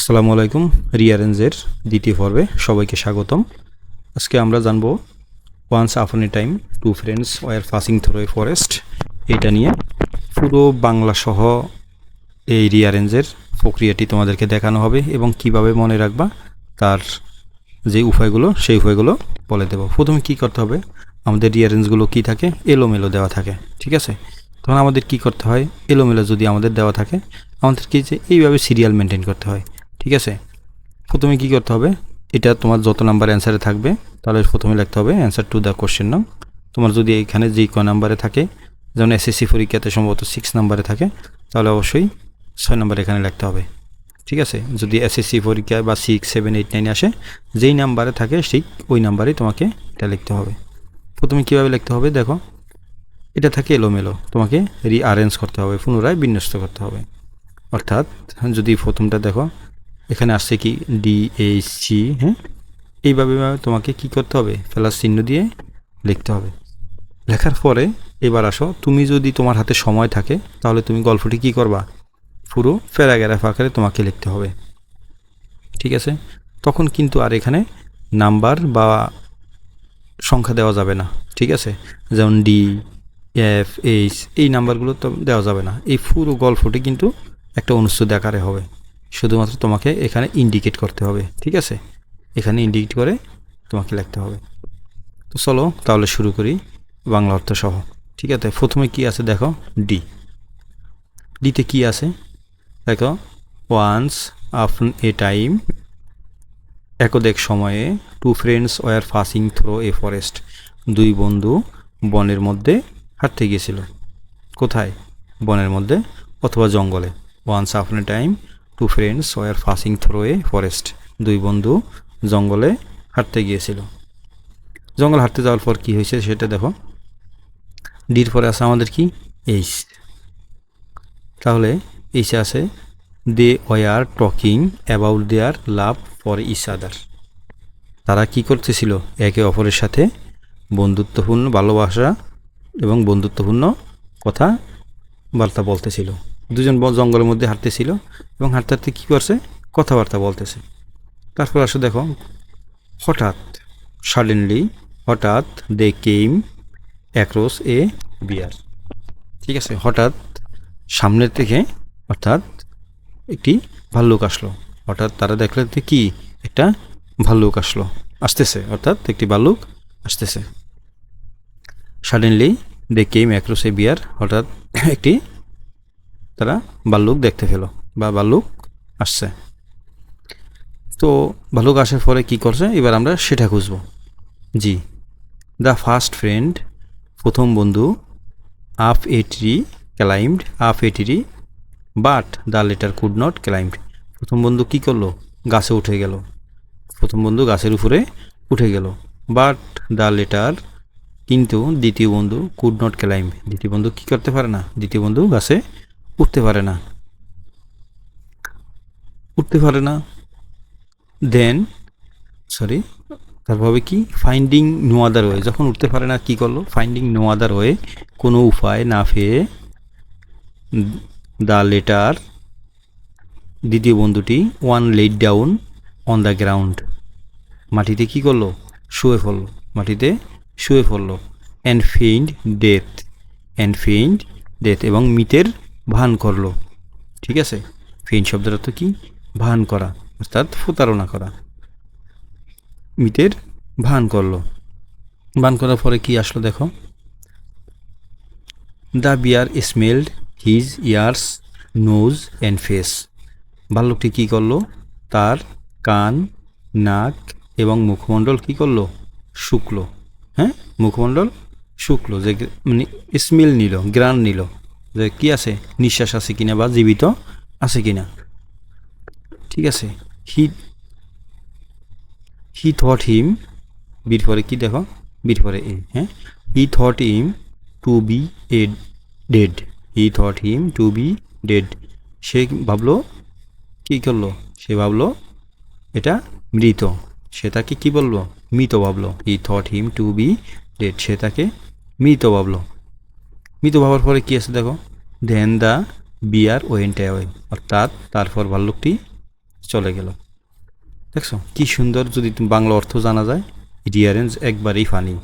আসসালামু আলাইকুম। রিয়ারেঞ্জের দ্বিতীয় পর্বে সবাইকে স্বাগতম। আজকে আমরা জানব once upon a time two friends were passing through a forest, এটা নিয়ে পুরো বাংলা সহ এই রিয়ারেঞ্জের প্রক্রিয়াটি তোমাদেরকে দেখানো হবে এবং কিভাবে মনে রাখবা তার যে উপায়গুলো সেই উপায়গুলো বলে দেব। প্রথমে কি করতে হবে, আমাদের রিয়ারেঞ্জগুলো কি থাকে, এলোমেলো দেওয়া থাকে, ঠিক আছে। তখন আমাদের কি করতে হয়, এলোমেলো যদি আমাদের দেওয়া থাকে আমাদেরকে যে এইভাবে সিরিয়াল মেনটেন করতে হয়, ঠিক আছে। প্রথমে কি করতে হবে, এটা তোমার যত নাম্বার অ্যান্সারে থাকবে তাহলে প্রথমে লিখতে হবে অ্যান্সার টু দ্য কোশ্চেন নাম। তোমার যদি এখানে যেই নাম্বারে থাকে, যেমন এসএসসি পরীক্ষাতে সম্ভবত 6 নাম্বারে থাকে, তাহলে অবশ্যই 6 নাম্বার এখানে লিখতে হবে, ঠিক আছে। যদি এসএসসি পরীক্ষায় বা 6, 7, 8, 9 আসে, যেই নাম্বারে থাকে ঠিক ওই নাম্বারেই তোমাকে এটা লিখতে হবে। প্রথমে কীভাবে লিখতে হবে দেখো, এটা থাকে এলোমেলো, তোমাকে রিঅ্যারেঞ্জ করতে হবে, পুনরায় বিন্যস্ত করতে হবে। অর্থাৎ যদি প্রথমটা দেখো এখানে আসছে কি DHC, হ্যাঁ, এইভাবে তোমাকে কি করতে হবে, প্লাস চিহ্ন দিয়ে লিখতে হবে। লেখার পরে এবার আসো, তুমি যদি তোমার হাতে সময় থাকে তাহলে তুমি গল্পটি কি করবা, পুরো প্যারাগ্রাফ আকারে তোমাকে লিখতে হবে, ঠিক আছে। তখন কিন্তু আর এখানে নাম্বার বা সংখ্যা দেওয়া যাবে না, ঠিক আছে। যেমন DFH এই নাম্বারগুলো তো দেওয়া যাবে না। এই পুরো গল্পটি কিন্তু একটা অনুচ্ছেদ আকারে হবে, শুধুমাত্র তোমাকে এখানে ইন্ডিকেট করতে হবে, ঠিক আছে। এখানে ইন্ডিকেট করে তোমাকে লিখতে হবে। তো চলো তাহলে শুরু করি বাংলা অর্থ সহ, ঠিক আছে। প্রথমে কি আছে দেখো, ডিতে কি আছে দেখো, ওয়ান্স আপন এ টাইম, একদেক সময়ে, two friends were passing through a forest, দুই বন্ধু বনের মধ্যে হাঁটতে গিয়েছিল। কোথায়, বনের মধ্যে অথবা জঙ্গলে। Once upon a time two friends were passing through a forest, দুই বন্ধু জঙ্গলে হাঁটতে গিয়েছিল। জঙ্গল হাঁটতে যাওয়ার পর কি হয়েছে সেটা দেখো, ডির পরে আছে আমাদের কি, এইচ। তাহলে এইচে আছে they were talking about their love for each other, তারা কি করতেছিল, একে অপরের সাথে বন্ধুত্বপূর্ণ ভালোবাসা এবং বন্ধুত্বপূর্ণ কথাবার্তা বলতেছিল। দুজন জঙ্গলের মধ্যে হাঁটতেছিল এবং হাঁটতে হাঁটতে কী করছে, কথাবার্তা বলতেছে। তারপর আসো দেখো, হঠাৎ, সাডেনলি, হঠাৎ, দে কেম অ্যাক্রস এ বিয়ার, ঠিক আছে। হঠাৎ সামনের থেকে, অর্থাৎ একটি ভাল্লুক আসলো। হঠাৎ তারা দেখলো যে কি, একটা ভাল্লুক আসতেছে, অর্থাৎ একটি ভাল্লুক আসতেছে। সাডেনলি দে কেম অ্যাক্রস এ বিয়ার, হঠাৎ একটি তারা ভাল্লুক দেখতে পেল বা ভাল্লুক আসছে। তো ভাল্লুক আসার পরে কি করছে, এবার আমরা সেটা খুঁজবো। জি, দ্য ফার্স্ট ফ্রেন্ড, প্রথম বন্ধু, up a tree climbed, up a tree but the letter could not climbed, প্রথম বন্ধু কি করলো, গাছে উঠে গেল, প্রথম বন্ধু গাছের উপরে উঠে গেল। বাট দ্য লেটার, কিন্তু দ্বিতীয় বন্ধু, কুড নট ক্লাইম্ব, দ্বিতীয় বন্ধু কি করতে পারে না, দ্বিতীয় বন্ধু গাছে উঠতে পারে না, দেন তারপরে কি, ফাইন্ডিং নো আদার ওয়ে, যখন উঠতে পারে না কি করলো, ফাইন্ডিং নো আদার ওয়ে, কোনো উপায় না পেয়ে, দ্য লেটার, দ্বিতীয় বন্ধুটি, one laid down on the ground, মাটিতে কি করলো, শুয়ে পড়লো, মাটিতে শুয়ে পড়লো। অ্যান্ড ফেইন্ড ডেথ, এবং মৃতের ভান করলো, ঠিক আছে। ফেইন্ড শব্দের তো কি, ভান করা, অর্থাৎ প্রতারণা করা। মৃতের ভান করলো, ভান করার পরে কি আসলো দেখো, the bear smelled his ears, nose and face, ভাল্লুকটি কী করলো, তার কান, নাক এবং মুখমণ্ডল কী করলো, শুকলো, হ্যাঁ, মুখমণ্ডল শুকলো, যে মানে স্মেল নিল, গ্রান নিল, যে কী আছে, নিঃশ্বাস আছে কিনা বা জীবিত আছে কিনা, ঠিক আছে। হি থট হিম, বির পরে কি দেখো, বির পরে এ, হ্যাঁ, he thought him to be a dead, he thought him to be dead, সে ভাবলো, কী করলো, সে ভাবলো এটা মৃত, সে তাকে কী বললো, মৃত ভাবলো। He thought him to be dead, সে তাকে মৃত ভাবলো। মৃত ভাবার পরে কী আছে দেখো, then the bear went away, অর্থাৎ তারপর ভাল্লুকটি চলে গেল। দেখছো কি সুন্দর, যদি তুমি বাংলা অর্থ জানা যায়, রিয়ারেঞ্জ একবারেই ফানি।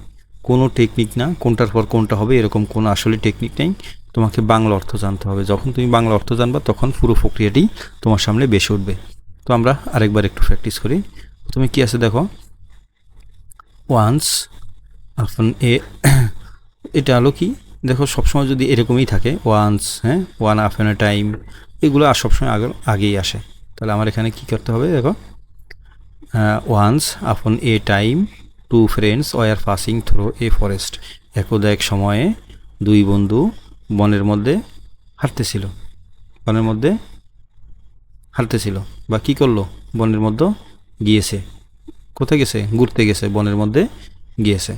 কোনো টেকনিক না, কোনটার পর কোনটা হবে এরকম কোনো আসলে টেকনিক নেই, তোমাকে বাংলা অর্থ জানতে হবে। যখন তুমি বাংলা অর্থ জানবা তখন পুরো প্রক্রিয়াটি তোমার সামনে বেশি উঠবে। তো আমরা আরেকবার একটু প্র্যাকটিস করি। তুমি কি আছে দেখো, ওয়ান্স আপন এ, এটা হলো কি, দেখো সবসময় যদি এরকমই থাকে ওয়ান্স, হ্যাঁ, ওয়ান আপন এ টাইম, এগুলো আর সবসময় আগেই আসে। তাহলে আমার এখানে কি করতে হবে দেখো, once upon a time two friends were passing through a forest. একদা এক সময়ে দুই বন্ধু বনের মধ্যে হাঁটতেছিল, বনের মধ্যে হাঁটতেছিল বা কী করলো, বনের মধ্যে গিয়েছে। কোথায় গেছে? ঘুরতে গেছে, বনের মধ্যে গিয়েছে।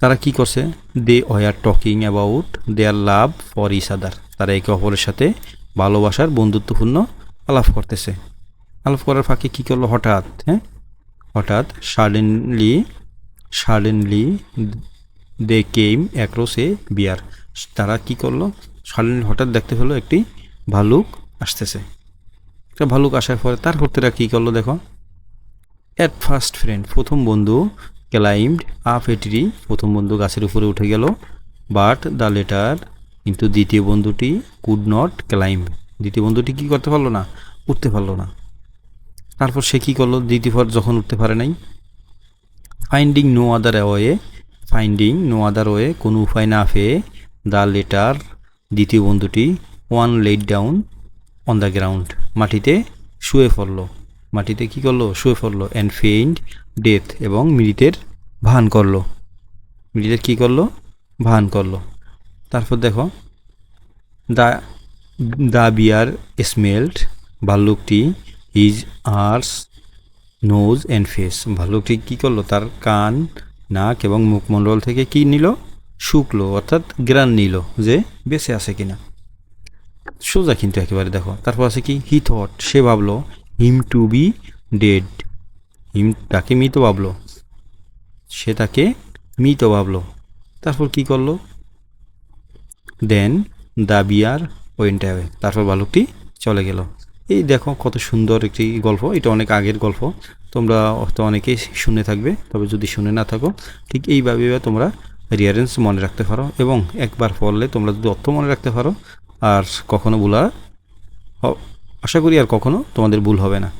তারা কি করছে? They were talking about their love for each other. তারা একে অপরের সাথে ভালোবাসার বন্ধুত্বপূর্ণ আলাপ করতেছে। আলাপ করার ফাঁকে কী করলো, হঠাৎ সাডেনলি দে কেম অ্যাক্রস এ বিয়ার। তারা কি করলো, সাডেনলি হঠাৎ দেখতে পেলো একটি ভালুক আসতেছে। একটা ভালুক আসার পরে তারপর তারা কী করলো দেখো, অ্যাট ফার্স্ট ফ্রেন্ড, প্রথম বন্ধু, ক্লাইম্বড আপ এ ট্রি, প্রথম বন্ধু গাছের উপরে উঠে গেল। বাট দ্য লেটার, কিন্তু দ্বিতীয় বন্ধুটি কুড নট ক্লাইম্ব, দ্বিতীয় বন্ধুটি কী করতে পারলো না, উঠতে পারলো না। তারপর সে কী করলো, দ্বিতীয়বার যখন উঠতে পারে নাই, ফাইন্ডিং নো আদার ওয়ে, কোনো উপায় না পেয়ে, দ্য লেটার, দ্বিতীয় বন্ধুটি, one laid down on the ground, মাটিতে শুয়ে পড়লো। মাটিতে কী করলো, শুয়ে পড়লো। অ্যান্ড ফেইন্ড ডেথ, এবং মৃতের ভান করলো। মৃতের কী করলো, ভান করলো। তারপর দেখো, দ্য বিয়ার স্মেলড, ভাল্লুকটি, his ears nose and face, ভাল্লুকটি কী করলো, তার কান, নাক এবং মুখমণ্ডল থেকে কী নিল, শুকলো, অর্থাৎ গ্রান নিল যে বেঁচে আছে কিনা। সোজা কিন্তু একেবারে দেখো। তারপর আছে কি, হি থট, সে ভাবলো, হিম টু বি ডেড, হিম তাকে মৃত ভাবলো, সে তাকে মৃত ভাবলো। তারপর কি করলো, দেন দ্য বিয়ার ওয়েন্ট অ্যাওয়ে, তারপর ভালুকটি চলে গেল। এই দেখো কত সুন্দর একটি গল্প, এটা অনেক আগের গল্প, তোমরা হয়তো অনেকেই শুনে থাকবে, তবে যদি শুনে না থাকো ঠিক এইভাবে তোমরা রিয়ারেন্স মনে রাখতে পারো, এবং একবার পড়লে তোমরা যদি অর্থ মনে রাখতে পারো আর কখনো ভুলা, আশা করি আর কখনো তোমাদের ভুল হবে না।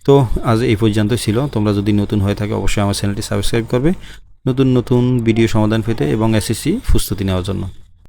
তো আজ এই পর্যন্ত ছিল। তোমরা যদি নতুন হয়ে থাকে অবশ্যই আমার চ্যানেলটি সাবস্ক্রাইব করবে নতুন নতুন ভিডিও সমাধান পেতে এবং এসএসসি প্রস্তুতি নেওয়ার জন্য।